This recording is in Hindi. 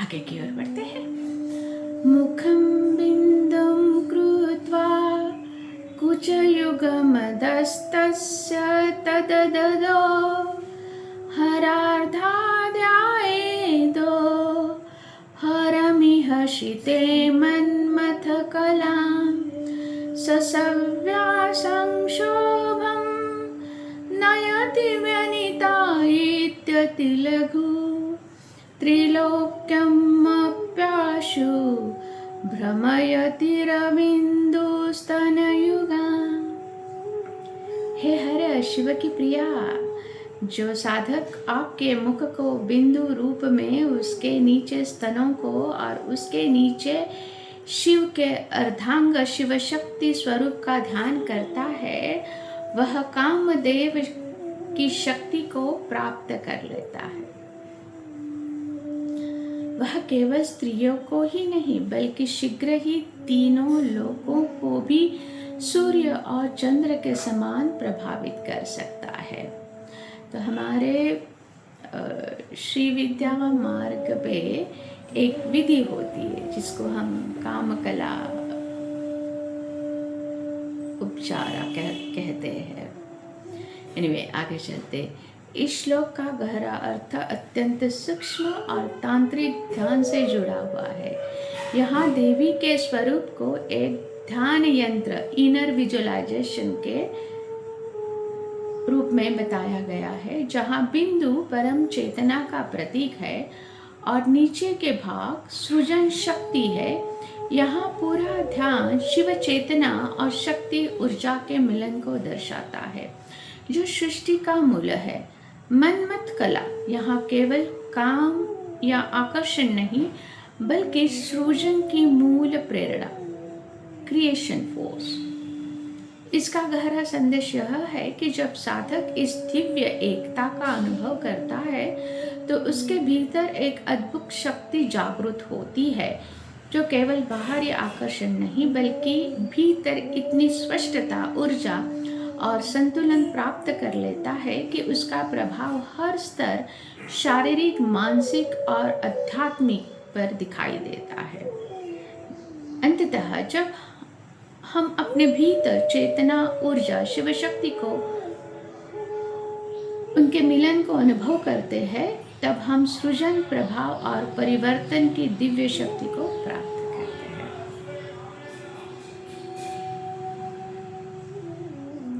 आगे की ओर बढ़ते हैं। मुखं बिंदुं कृत्वा कुचयुगमदस्तस्य तदददो हरार्धाध्यायेदो हरमिह शिते मन्मथकलां ससव्यासं शोभं नयति व्यनितायित्यतिलघु त्रिलोक्यमप्याशु भ्रमयति रविन्दुस्तनयुगा। हे हर शिव की प्रिया, जो साधक आपके मुख को बिंदु रूप में, उसके नीचे स्तनों को और उसके नीचे शिव के अर्धांग शिव शक्ति स्वरूप का ध्यान करता है, वह कामदेव की शक्ति को प्राप्त कर लेता है। वह केवल स्त्रियों को ही नहीं बल्कि शीघ्र ही तीनों लोकों को भी सूर्य और चंद्र के समान प्रभावित कर सकता है। तो हमारे श्री विद्या मार्ग पे एक विधि होती है जिसको हम कामकला उपचार कहते हैं। एनीवे, आगे चलते। इस श्लोक का गहरा अर्थ अत्यंत सूक्ष्म और तांत्रिक ध्यान से जुड़ा हुआ है। यहाँ देवी के स्वरूप को एक ध्यान यंत्र इनर विजुअलाइजेशन के रूप में बताया गया है, जहाँ बिंदु परम चेतना का प्रतीक है और नीचे के भाग सृजन शक्ति है। यहाँ पूरा ध्यान शिव चेतना और शक्ति ऊर्जा के मिलन को दर्शाता है, जो सृष्टि का मूल है। मनमत कला यहाँ केवल काम या आकर्षण नहीं बल्कि सृजन की मूल प्रेरणा, क्रिएशन फोर्स। इसका गहरा संदेश यह है कि जब साधक इस दिव्य एकता का अनुभव करता है तो उसके भीतर एक अद्भुत शक्ति जागृत होती है, जो केवल बाहरी आकर्षण नहीं बल्कि भीतर इतनी स्पष्टता, ऊर्जा और संतुलन प्राप्त कर लेता है कि उसका प्रभाव हर स्तर, शारीरिक, मानसिक और आध्यात्मिक पर दिखाई देता है। अंततः जब हम अपने भीतर चेतना, ऊर्जा, शिव शक्ति को, उनके मिलन को अनुभव करते हैं, तब हम सृजन, प्रभाव और परिवर्तन की दिव्य शक्ति को प्राप्त